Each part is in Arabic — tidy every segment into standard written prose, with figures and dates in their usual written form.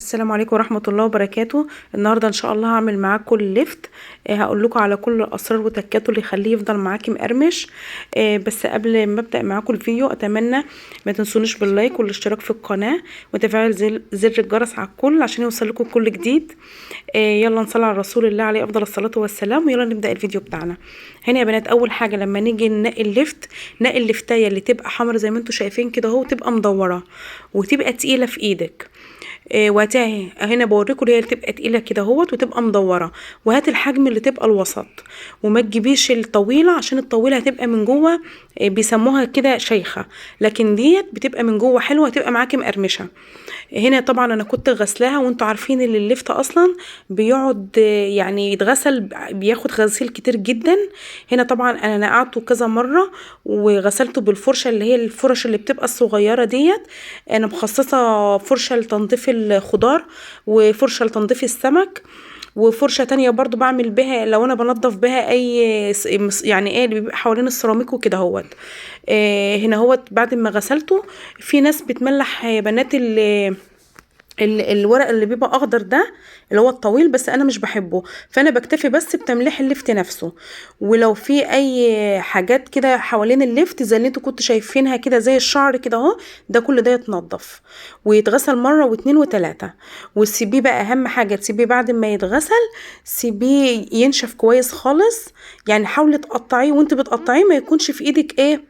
السلام عليكم ورحمة الله وبركاته. النهاردة ان شاء الله هعمل معاكم الليفت. هقول لكم على كل الاسرار وتكاته اللي يخليه يفضل معاكي مقرمش. بس قبل ما ابدا معاكم الفيديو اتمنى ما تنسونيش باللايك والاشتراك في القناة وتفعيل زر الجرس على الكل عشان يوصل لكم كل جديد. يلا نصلي على رسول الله عليه افضل الصلاة والسلام ويلا نبدا الفيديو بتاعنا. هنا يا بنات اول حاجة لما نيجي ننقي الليفت، نقي الليفتايه اللي تبقى حمرا زي ما انتم شايفين كده اهو، تبقى مدوره وتبقى تقيله في ايدك. وهاتي هنا بوريكم اللي هي اللي تبقى تقيله كده اهوت وتبقى مدوره، وهات الحجم اللي تبقى الوسط وما تجيبيش الطويله عشان الطويله هتبقى من جوه بيسموها كده شيخه، لكن ديت بتبقى من جوه حلوه هتبقى معاكي مقرمشه. هنا طبعا انا كنت غسلاها وانتوا عارفين ان الليفت اصلا بيقعد يعني يتغسل، بياخد غسيل كتير جدا. هنا طبعا انا نقعته كذا مره وغسلته بالفرشه اللي هي الفرش اللي بتبقى الصغيره ديت. انا مخصصه فرشه لتنظيف الخضار وفرشه لتنظيف السمك وفرشه تانية برضو بعمل بها لو انا بنضف بها اي يعني ايه اللي بيبقى حوالين السيراميك وكده اهوت. هنا اهوت بعد ما غسلته، في ناس بتملح يا بنات الورق اللي بيبقى اخضر ده اللي هو الطويل، بس انا مش بحبه، فانا بكتفي بس بتمليح الليفت نفسه. ولو في اي حاجات كده حوالين الليفت زي اللي انتوا كنتوا شايفينها كده زي الشعر كده اهو، ده كل ده يتنضف ويتغسل مره واتنين وتلاته. وتسيبيه بقى، اهم حاجه تسيبيه بعد ما يتغسل سيبيه ينشف كويس خالص. يعني حاولي تقطعيه وانت بتقطعيه ما يكونش في ايدك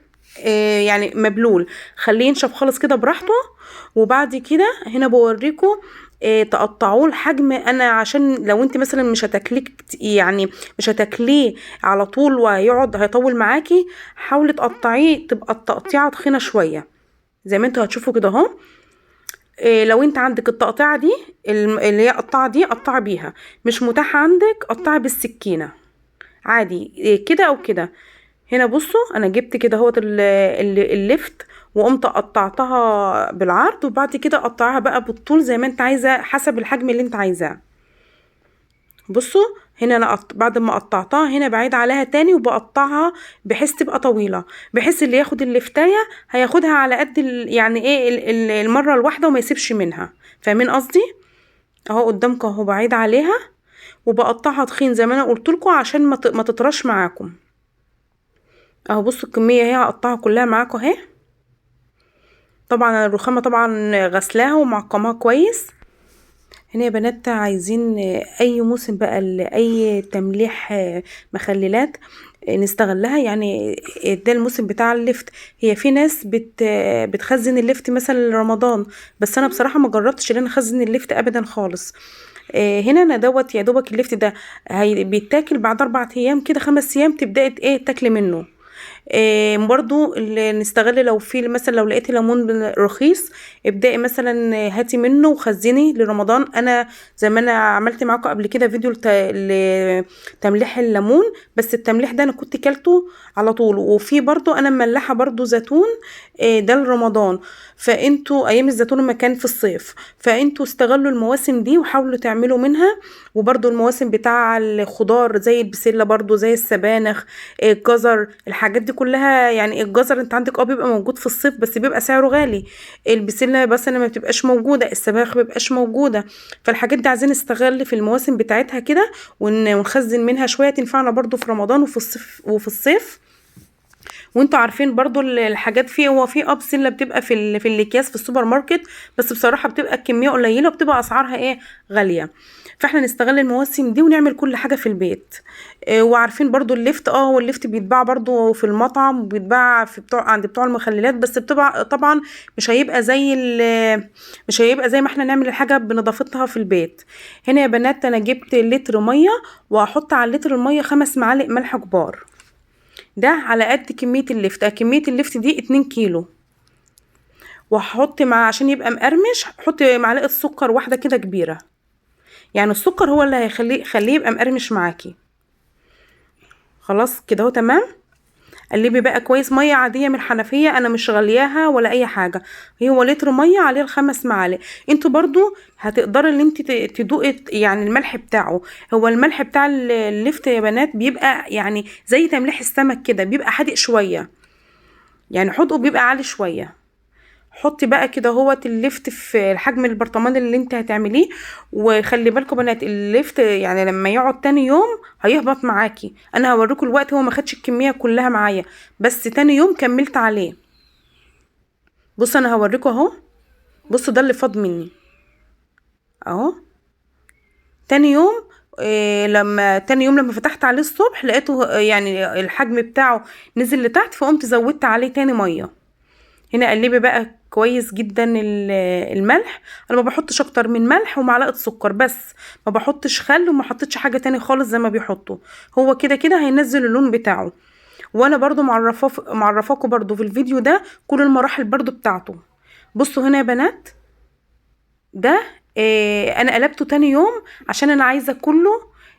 يعني مبلول، خليه ينشف خالص كده براحته. وبعد كده هنا بوريكم تقطعوه الحجم. انا عشان لو انت مثلا مش هتاكليه يعني مش هتاكليه على طول وهيقعد هيطول معاكي، حاولي تقطعيه تبقى التقطيعه تخينه شويه زي ما انتوا هتشوفوا كده اهو. لو انت عندك التقطيعه دي اللي هي قطعه دي قطعي بيها، مش متاحه عندك قطعي بالسكينه عادي كده او كده. هنا بصوا انا جبت كده اهوت الليفت وقمت قطعتها بالعرض، وبعد كده قطعها بقى بالطول زي ما انت عايزه حسب الحجم اللي انت عايزاه. بصوا هنا انا بعد ما قطعتها هنا بعيد عليها تاني وبقطعها بحيث تبقى طويله، بحيث اللي ياخد اللفتايه هياخدها على قد يعني ايه المره الواحده وما يسيبش منها. فاهمين قصدي؟ اهو قدامكم اهو بعيد عليها وبقطعها تخين زي ما انا قلت لكم عشان ما تطرش معاكم. اهو بصوا الكميه اهي هقطعها كلها معاكم اهي. طبعا الرخامه طبعا غسلاها ومعقماها كويس. هنا يا بنات عايزين اي موسم بقى لاي تمليح مخللات نستغلها، يعني ده الموسم بتاع اللفت. هي في ناس بتخزن اللفت مثلا لرمضان، بس انا بصراحه ما جربتش ان انا اخزن اللفت ابدا خالص. هنا انا دوت يا دوبك اللفت ده بيتاكل بعد 4 ايام كده 5 ايام تبداي تاكلي منه. برضو اللي نستغل لو في مثلا لو لقيتي ليمون رخيص ابدأي مثلا هاتي منه وخزني لرمضان. انا زي ما انا عملت معاكم قبل كده فيديو لتمليح الليمون، بس التمليح ده انا كنت كلته على طول. وفي برضو انا مملحه برضو زيتون ده لرمضان، فانتوا ايام الزيتون ما كان في الصيف، فانتوا استغلوا المواسم دي وحاولوا تعملوا منها. وبرضو المواسم بتاع الخضار زي البسله برضو زي السبانخ الجزر الحاجات دي كلها. يعني الجزر انت عندك بيبقى موجود في الصيف بس بيبقى سعره غالي، البسله بس انا ما بتبقاش موجوده، السبانخ ما بتبقاش موجوده. فالحاجات دي عايزين نستغل في المواسم بتاعتها كده ونخزن منها شويه تنفعنا برضو في رمضان وفي الصيف. وانتوا عارفين برضو الحاجات فيه، هو في بسله بتبقى في الاكياس في السوبر ماركت، بس بصراحه بتبقى الكميه قليله وبتبقى اسعارها غاليه. فاحنا نستغل المواسم دي ونعمل كل حاجه في البيت. وعارفين برضو الليفت هو الليفت بيتباع برضو في المطعم وبيتباع في عند بتوع المخللات، بس بتبقى طبعا مش هيبقى زي ما احنا نعمل الحاجه بنظافتها في البيت. هنا يا بنات انا جبت لتر ميه وهحط على اللتر الميه 5 معالق ملح كبار، ده على قد كمية اللفت. كمية اللفت دي 2 كيلو. وهحط عشان يبقى مقرمش حط معلقة سكر واحدة كده كبيرة، يعني السكر هو اللي هيخليه يبقى مقرمش معاكي. خلاص كده اهو تمام. قلبي بقى كويس، ميه عاديه من الحنفيه انا مش غلياها ولا اي حاجه، هو لتر ميه عليه ال5 معالق. انتوا برضو هتقدري ان انت تدوقي يعني الملح بتاعه. هو الملح بتاع اللفت يا بنات بيبقى يعني زي تمليح السمك كده، بيبقى حادق شويه، يعني حدقه بيبقى عالي شويه. حطي بقى كده هوت اللفت في الحجم البرطمان اللي انت هتعمليه. وخلي بالكم بنات اللفت يعني لما يقعد تاني يوم هيهبط معاكي. انا هوريكم الوقت، هو ما خدش الكميه كلها معايا بس تاني يوم كملت عليه. بصوا انا هوريكم اهو، بصوا ده اللي فاض مني اهو. تاني يوم لما تاني يوم لما فتحت عليه الصبح لقيته يعني الحجم بتاعه نزل لتحت، فقمت زودت عليه تاني ميه. هنا قلبي بقى كويس جدا الملح. انا ما بحطش اكتر من ملح ومعلقه سكر بس، ما بحطش خل وما حطيتش حاجه تاني خالص زي ما بيحطوا. هو كده كده هينزل اللون بتاعه. وانا برضو معرفاكم برضو في الفيديو ده كل المراحل برضو بتاعته. بصوا هنا يا بنات، ده انا قلبته تاني يوم عشان انا عايزه كله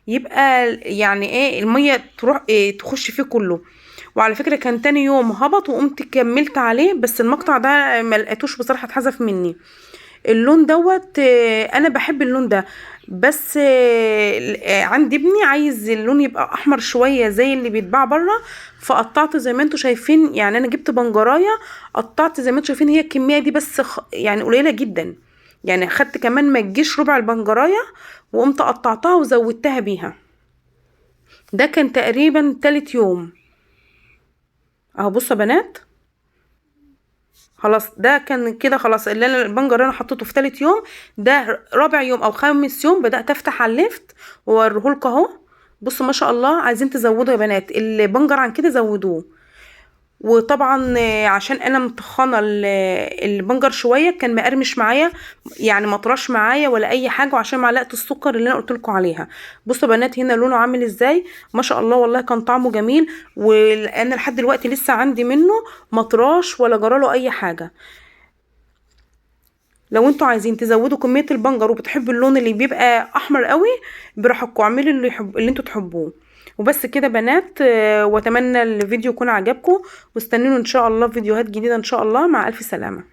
يبقى يعني ايه الميه تروح تخش فيه كله. وعلى فكره كان تاني يوم هبط وقمت كملت عليه، بس المقطع ده ما لقيتوش بصراحه، اتحذف مني. اللون دوت انا بحب اللون ده، بس عندي ابني عايز اللون يبقى احمر شويه زي اللي بيتباع بره. فقطعت زي ما انتم شايفين، يعني انا جبت بنجرايه قطعت زي ما انتم شايفين، هي الكميه دي بس يعني قليله جدا. يعني خدت كمان ما تجيش ربع البنجرايه وقمت قطعتها وزودتها بيها. ده كان تقريبا تالت يوم اهو. بصوا يا بنات، خلاص ده كان كده خلاص. اللي انا البنجر اللي انا حطيته في تالت يوم، ده رابع يوم او خامس يوم بدأت افتح على الليفت واوريهولكوا اهو. بصوا ما شاء الله، عايزين تزودوا يا بنات البنجر عن كده زودوه. وطبعا عشان انا مطخنه البنجر شويه كان مقرمش معايا، يعني مطرش معايا ولا اي حاجه، وعشان معلقه السكر اللي انا قلت لكم عليها. بصوا بنات هنا لونه عامل ازاي، ما شاء الله والله كان طعمه جميل. وانا لحد دلوقتي لسه عندي منه مطراش ولا جراله اي حاجه. لو انتوا عايزين تزودوا كميه البنجر وبتحبوا اللون اللي بيبقى احمر قوي، براحتكم اعملوا اللي انتوا تحبوه. وبس كده بنات، واتمنى الفيديو يكون عجبكم، واستنوني ان شاء الله فيديوهات جديده ان شاء الله. مع الف سلامه.